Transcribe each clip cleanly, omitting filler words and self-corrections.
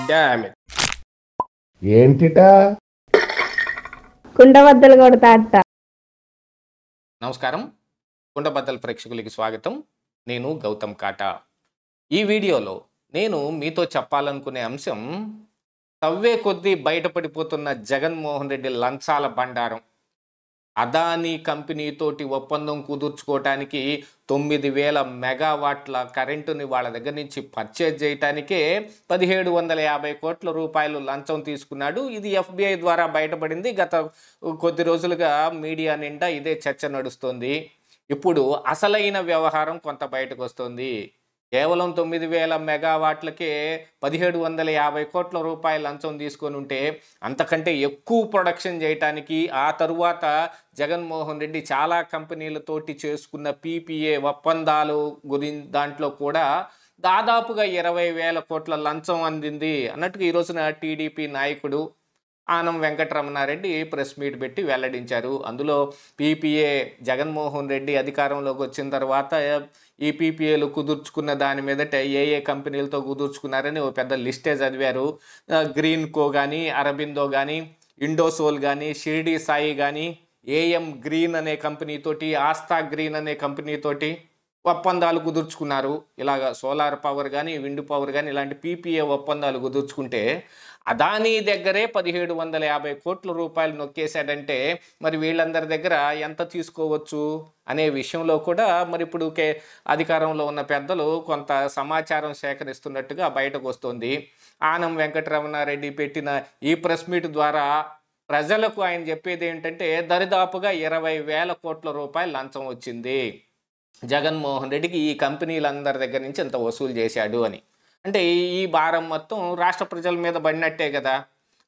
Damn it. ఏంటిటా కుండబద్దలు కొడతా అత్త. నమస్కారం, కుండబద్దల ప్రేక్షకులకి స్వాగతం. నేను గౌతమ్ కాటా. ఈ వీడియోలో నేను మీతో చెప్పాలనుకునే అంశం తవ్వే కొద్దీ బయటపడిపోతున్న జగన్మోహన్ రెడ్డి లంచాల బండారం. అదానీ కంపెనీతోటి ఒప్పందం కుదుర్చుకోవటానికి 9,000 మెగావాట్ల కరెంటుని వాళ్ళ దగ్గర నుంచి పర్చేజ్ చేయటానికే 1,750 కోట్ల రూపాయలు లంచం తీసుకున్నాడు. ఇది FBI ద్వారా బయటపడింది. గత కొద్ది రోజులుగా మీడియా నిండా ఇదే చర్చ నడుస్తుంది. ఇప్పుడు అసలైన వ్యవహారం కొంత బయటకు వస్తుంది. కేవలం 9,000 మెగావాట్లకే 1,750 కోట్ల రూపాయల లంచం తీసుకొని ఉంటే అంతకంటే ఎక్కువ ప్రొడక్షన్ చేయటానికి ఆ తరువాత జగన్మోహన్ రెడ్డి చాలా కంపెనీలతోటి చేసుకున్న PPA ఒప్పందాలు దాంట్లో కూడా దాదాపుగా 20,000 కోట్ల లంచం అందింది అన్నట్టుగా ఈ రోజున TDP నాయకుడు ఆనం వెంకటరమణారెడ్డి ప్రెస్ మీట్ పెట్టి వెల్లడించారు. అందులో PPA జగన్మోహన్ రెడ్డి అధికారంలోకి వచ్చిన తర్వాత ఈ PPAలు కుదుర్చుకున్న దాని మీదట ఏ కంపెనీలతో కుదుర్చుకున్నారని ఓ పెద్ద లిస్టే చదివారు. గ్రీన్ కో కానీ, అరబిందో కానీ, ఇండోసోల్ కానీ, షిరిడి సాయి కానీ, AM గ్రీన్ అనే కంపెనీతోటి, ఆస్థా గ్రీన్ అనే కంపెనీతోటి ఒప్పందాలు కుదుర్చుకున్నారు. ఇలాగ సోలార్ పవర్ కానీ, విండ్ పవర్ కానీ ఇలాంటి PPA ఒప్పందాలు కుదుర్చుకుంటే అదానీ దగ్గరే 1,750 కోట్ల రూపాయలు నొక్కేశాడంటే మరి వీళ్ళందరి దగ్గర ఎంత తీసుకోవచ్చు అనే విషయంలో కూడా మరి ఇప్పుడు అధికారంలో ఉన్న పెద్దలు కొంత సమాచారం సేకరిస్తున్నట్టుగా బయటకు వస్తుంది. ఆనం వెంకటరమణారెడ్డి పెట్టిన ఈ ప్రెస్ మీట్ ద్వారా ప్రజలకు ఆయన చెప్పేది ఏంటంటే దరిదాపుగా 20,000 కోట్ల రూపాయలు లంచం వచ్చింది జగన్మోహన్ రెడ్డికి, ఈ కంపెనీలందరి దగ్గర నుంచి ఎంత వసూలు చేశాడు అని. అంటే ఈ భారం మొత్తం రాష్ట్ర ప్రజల మీద పడినట్టే కదా.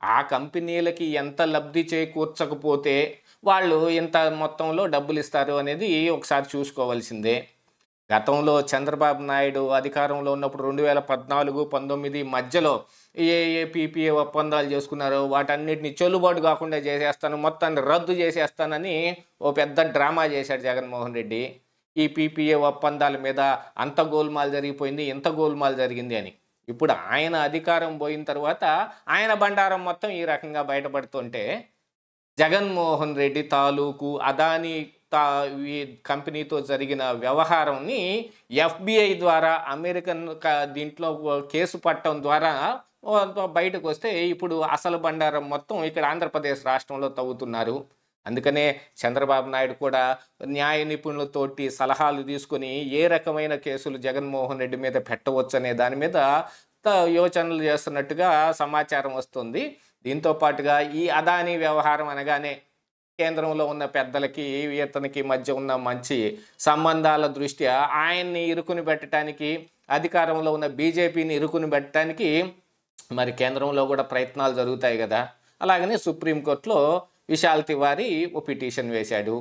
ఆ కంపెనీలకి ఎంత లబ్ధి చేకూర్చకపోతే వాళ్ళు ఇంత మొత్తంలో డబ్బులు ఇస్తారు అనేది ఒకసారి చూసుకోవాల్సిందే. గతంలో చంద్రబాబు నాయుడు అధికారంలో ఉన్నప్పుడు 2014-19 మధ్యలో ఏ PPA ఒప్పందాలు చేసుకున్నారో వాటన్నిటిని చెల్లుబాటు కాకుండా చేసేస్తాను, మొత్తాన్ని రద్దు చేసేస్తానని ఓ పెద్ద డ్రామా చేశాడు జగన్మోహన్ రెడ్డి. ఈ PPA ఒప్పందాల మీద అంత గోల్మాల్ జరిగిపోయింది, ఇంత గోల్మాల్ జరిగింది అని. ఇప్పుడు ఆయన అధికారం పోయిన తర్వాత ఆయన బండారం మొత్తం ఈ రకంగా బయటపడుతుంటే జగన్మోహన్ రెడ్డి తాలూకు అదానీ ఈ కంపెనీతో జరిగిన వ్యవహారాన్ని FBI ద్వారా అమెరికన్ దీంట్లో కేసు పట్టడం ద్వారా బయటకు వస్తే ఇప్పుడు అసలు బండారం మొత్తం ఇక్కడ ఆంధ్రప్రదేశ్ రాష్ట్రంలో తవ్వుతున్నారు. అందుకనే చంద్రబాబు నాయుడు కూడా న్యాయ నిపుణులతోటి సలహాలు తీసుకొని ఏ రకమైన కేసులు జగన్మోహన్ రెడ్డి మీద పెట్టవచ్చు అనే దాని మీద యోచనలు చేస్తున్నట్టుగా సమాచారం వస్తుంది. దీంతో పాటుగా ఈ అదానీ వ్యవహారం అనగానే కేంద్రంలో ఉన్న పెద్దలకి ఇతనికి మధ్య ఉన్న మంచి సంబంధాల దృష్ట్యా ఆయన్ని ఇరుకుని పెట్టడానికి, అధికారంలో ఉన్న BJPని ఇరుకుని పెట్టడానికి మరి కేంద్రంలో కూడా ప్రయత్నాలు జరుగుతాయి కదా. అలాగనే సుప్రీంకోర్టులో విశాల్ తివారీ ఓ పిటిషన్ వేశాడు.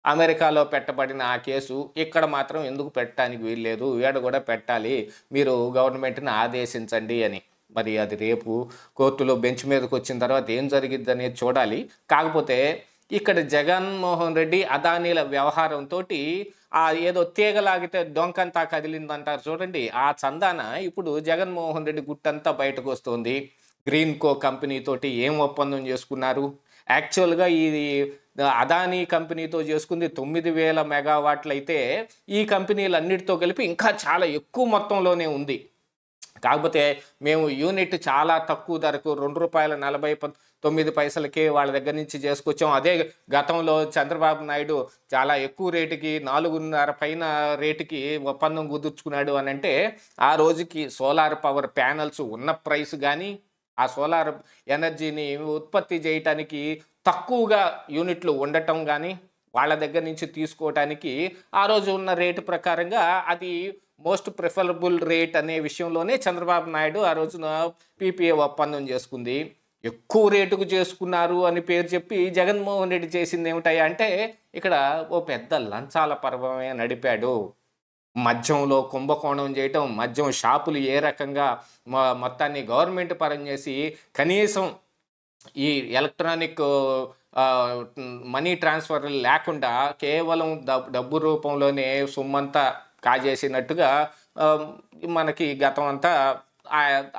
అమెరికాలో పెట్టబడిన ఆ కేసు ఇక్కడ మాత్రం ఎందుకు పెట్టడానికి వీల్లేదు, ఈడ కూడా పెట్టాలి, మీరు గవర్నమెంట్ని ఆదేశించండి అని. మరి అది రేపు కోర్టులో బెంచ్ మీదకి వచ్చిన తర్వాత ఏం జరిగిద్ది అనేది చూడాలి. కాకపోతే ఇక్కడ జగన్మోహన్ రెడ్డి అదానీల వ్యవహారంతో ఏదో తీగలాగితే డొంకంతా కదిలిందంటారు చూడండి, ఆ చందాన ఇప్పుడు జగన్మోహన్ రెడ్డి గుట్టంతా బయటకు వస్తుంది. గ్రీన్ కో కంపెనీతోటి ఏం ఒప్పందం చేసుకున్నారు, యాక్చువల్గా ఇది అదానీ కంపెనీతో చేసుకుంది 9,000 మెగావాట్లు అయితే ఈ కంపెనీలన్నిటితో కలిపి ఇంకా చాలా ఎక్కువ మొత్తంలోనే ఉంది. కాకపోతే మేము యూనిట్ చాలా తక్కువ ధరకు ₹2.49 వాళ్ళ దగ్గర నుంచి చేసుకొచ్చాం. అదే గతంలో చంద్రబాబు నాయుడు చాలా ఎక్కువ రేటుకి 4.5 పైన రేటుకి ఒప్పందం కుదుర్చుకున్నాడు అని అంటే ఆ రోజుకి సోలార్ పవర్ ప్యానల్స్ ఉన్న ప్రైస్ కానీ, ఆ సోలార్ ఎనర్జీని ఉత్పత్తి చేయటానికి తక్కువగా యూనిట్లు ఉండటం కానీ, వాళ్ళ దగ్గర నుంచి తీసుకోవటానికి ఆ రోజు ఉన్న రేటు ప్రకారంగా అది మోస్ట్ ప్రిఫరబుల్ రేట్ అనే విషయంలోనే చంద్రబాబు నాయుడు ఆ రోజున PPA ఒప్పందం చేసుకుంది. ఎక్కువ రేటుకు చేసుకున్నారు అని పేరు చెప్పి జగన్మోహన్ రెడ్డి చేసింది ఏమిటాయి అంటే ఇక్కడ ఓ పెద్ద లంచాల పర్వమే నడిపాడు. మద్యంలో కుంభకోణం చేయటం, మద్యం షాపులు ఏ రకంగా మొత్తాన్ని గవర్నమెంట్ పరం చేసి కనీసం ఈ ఎలక్ట్రానిక్ మనీ ట్రాన్స్ఫర్ లేకుండా కేవలం డబ్బు రూపంలోనే సొమ్మంతా కాజేసినట్టుగా మనకి గతం అంతా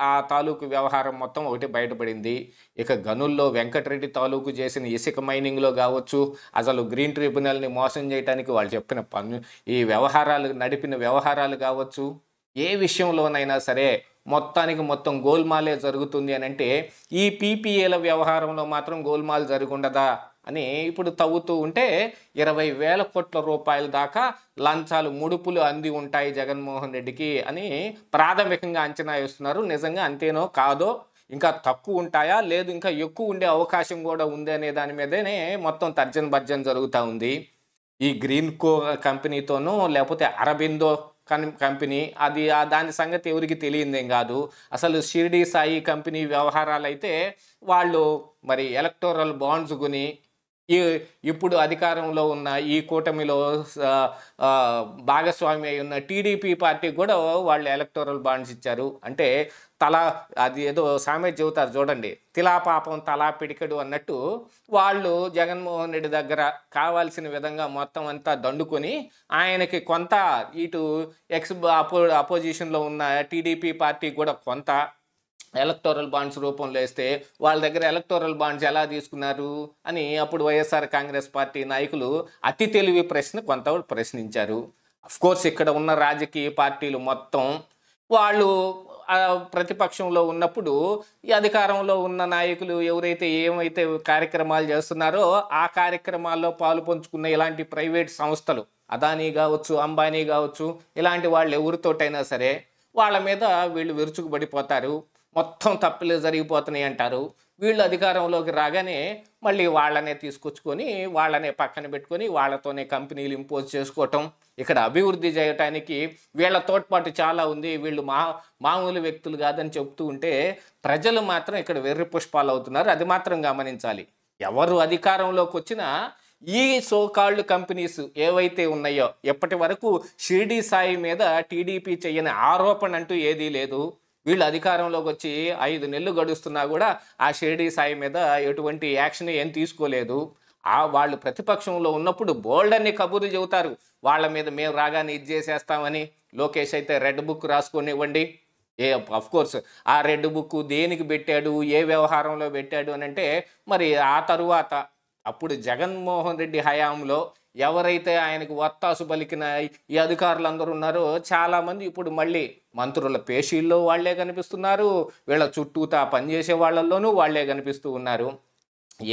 ఆ తాలూకు వ్యవహారం మొత్తం ఒకటి బయటపడింది. ఇక గనుల్లో వెంకటరెడ్డి తాలూకు చేసిన ఇసుక మైనింగ్‌లో గావచ్చు, అసలు గ్రీన్ ట్రిబ్యునల్‌ని మోసం చేయటానికి వాళ్ళు చెప్పిన ఈ వ్యవహారాలు నడిపిన వ్యవహారాలు గావచ్చు, ఏ విషయంలోనైనా సరే మొత్తానికి మొత్తం గోల్మాలే జరుగుతుంది అనంటే, ఈ పీపీఏల వ్యవహారంలో మాత్రం గోల్మాల్ జరుగుండదా అని ఇప్పుడు తవ్వుతూ ఉంటే 20,000 కోట్ల రూపాయల దాకా లంచాలు, ముడుపులు అంది ఉంటాయి జగన్మోహన్ రెడ్డికి అని ప్రాథమికంగా అంచనా వేస్తున్నారు. నిజంగా అంతేనో కాదో, ఇంకా తక్కువ ఉంటాయా, లేదు ఇంకా ఎక్కువ ఉండే అవకాశం కూడా ఉంది అనే దాని మీదనే మొత్తం తర్జన భర్జన జరుగుతూ ఉంది. ఈ గ్రీన్‌కో కంపెనీతోనూ లేకపోతే అరబిందో కంపెనీ అది దాని సంగతి ఎవరికి తెలియందేం కాదు. అసలు షిరిడి సాయి కంపెనీ వ్యవహారాలైతే వాళ్ళు మరి ఎలక్టోరల్ బాండ్స్ కొని ఇప్పుడు అధికారంలో ఉన్న ఈ కూటమిలో భాగస్వామి అయి ఉన్న టీడీపీ పార్టీ కూడా వాళ్ళు ఎలక్టోరల్ బాండ్స్ ఇచ్చారు. అంటే అది ఏదో సామెత చెబుతారు చూడండి, తిలా పాపం తలా పిడికెడు అన్నట్టు వాళ్ళు జగన్మోహన్ రెడ్డి దగ్గర కావాల్సిన విధంగా మొత్తం అంతా దండుకొని ఆయనకి కొంత, ఇటు అపోజిషన్లో ఉన్న టీడీపీ పార్టీ కూడా కొంత ఎలక్టోరల్ బాండ్స్ రూపంలో వేస్తే వాళ్ళ దగ్గర ఎలక్టోరల్ బాండ్స్ ఎలా తీసుకున్నారు అని అప్పుడు వైఎస్ఆర్ కాంగ్రెస్ పార్టీ నాయకులు అతి తెలివి ప్రశ్న కొంత ప్రశ్నించారు. అఫ్కోర్స్ ఇక్కడ ఉన్న రాజకీయ పార్టీలు మొత్తం వాళ్ళు ప్రతిపక్షంలో ఉన్నప్పుడు ఈ అధికారంలో ఉన్న నాయకులు ఎవరైతే ఏమైతే కార్యక్రమాలు చేస్తున్నారో ఆ కార్యక్రమాల్లో పాలు పంచుకున్న ఇలాంటి ప్రైవేట్ సంస్థలు, అదానీ కావచ్చు, అంబానీ కావచ్చు, ఇలాంటి వాళ్ళు ఎవరితోటైనా సరే వాళ్ళ మీద వీళ్ళు విరుచుకుపడిపోతారు. మొత్తం తప్పులే జరిగిపోతున్నాయి అంటారు. వీళ్ళు అధికారంలోకి రాగానే మళ్ళీ వాళ్ళనే తీసుకొచ్చుకొని వాళ్ళనే పక్కన పెట్టుకొని వాళ్ళతోనే కంపెనీలు ఇంపోజ్ చేసుకోవటం. ఇక్కడ అభివృద్ధి చేయటానికి వీళ్ళ తోడ్పాటు చాలా ఉంది, వీళ్ళు మామూలు వ్యక్తులు కాదని చెప్తూ ఉంటే ప్రజలు మాత్రం ఇక్కడ వెర్రి పుష్పాలు అవుతున్నారు. అది మాత్రం గమనించాలి. ఎవరు అధికారంలోకి వచ్చినా ఈ సోకాల్డ్ కంపెనీస్ ఏవైతే ఉన్నాయో, ఎప్పటి వరకు షిరిడి సాయి మీద టీడీపీ చేయని ఆరోపణ అంటూ ఏదీ లేదు. వీళ్ళు అధికారంలోకి వచ్చి 5 నెలలు గడుస్తున్నా కూడా ఆ షిరిడి సాయి మీద ఎటువంటి యాక్షన్ ఏం తీసుకోలేదు. వాళ్ళు ప్రతిపక్షంలో ఉన్నప్పుడు బోల్డన్ని కబుర్లు చెబుతారు, వాళ్ళ మీద మేము రాగానే ఇది చేసేస్తామని. లోకేష్ అయితే రెడ్ బుక్ రాసుకొనివ్వండి. అఫ్కోర్స్ ఆ రెడ్ బుక్ దేనికి పెట్టాడు, ఏ వ్యవహారంలో పెట్టాడు అని అంటే, మరి ఆ తరువాత అప్పుడు జగన్మోహన్ రెడ్డి హయాంలో ఎవరైతే ఆయనకు వత్తాసు పలికిన ఈ అధికారులందరూ ఉన్నారో చాలామంది ఇప్పుడు మళ్ళీ మంత్రుల పేషీల్లో వాళ్లే కనిపిస్తున్నారు, వీళ్ళ చుట్టూతా పనిచేసే వాళ్ళల్లోనూ వాళ్లే కనిపిస్తూ ఉన్నారు.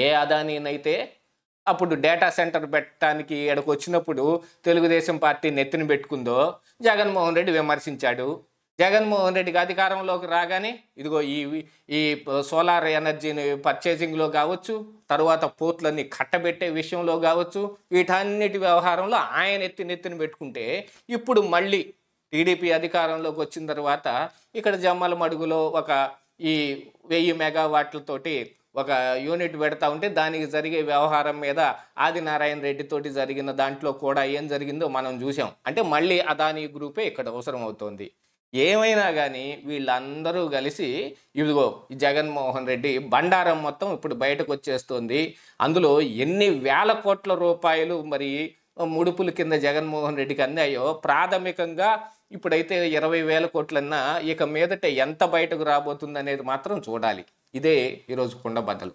ఏ అదానీనైతే అప్పుడు డేటా సెంటర్ పెట్టడానికి ఇక్కడికి వచ్చినప్పుడు తెలుగుదేశం పార్టీ నెత్తిన పెట్టుకుందో జగన్మోహన్ రెడ్డి విమర్శించాడు. జగన్మోహన్ రెడ్డికి అధికారంలోకి రాగానే ఇదిగో ఈ సోలార్ ఎనర్జీని పర్చేసింగ్లో కావచ్చు, తరువాత పోర్ట్లన్నీ కట్టబెట్టే విషయంలో కావచ్చు, వీటన్నిటి వ్యవహారంలో ఆయన నెత్తిన పెట్టుకుంటే ఇప్పుడు మళ్ళీ టీడీపీ అధికారంలోకి వచ్చిన తర్వాత ఇక్కడ జమ్మల మడుగులో ఈ 1000 మెగావాట్లతోటి ఒక యూనిట్ పెడతా ఉంటే దానికి జరిగే వ్యవహారం మీద ఆదినారాయణ రెడ్డితోటి జరిగిన దాంట్లో కూడా ఏం జరిగిందో మనం చూసాం. అంటే మళ్ళీ అదానీ గ్రూపే ఇక్కడ అవసరం అవుతోంది. ఏమైనా కానీ వీళ్ళందరూ కలిసి ఇదిగో ఈ జగన్మోహన్ రెడ్డి బండారం మొత్తం ఇప్పుడు బయటకు వచ్చేస్తుంది. అందులో ఎన్ని వేల కోట్ల రూపాయలు మరి ముడుపుల కింద జగన్మోహన్ రెడ్డికి అందాయో ప్రాథమికంగా ఇప్పుడైతే 20,000 కోట్లన్నా ఇక మీదట ఎంత బయటకు రాబోతుంది అనేది మాత్రం చూడాలి. ఇదే ఈరోజు కుండబద్దలు.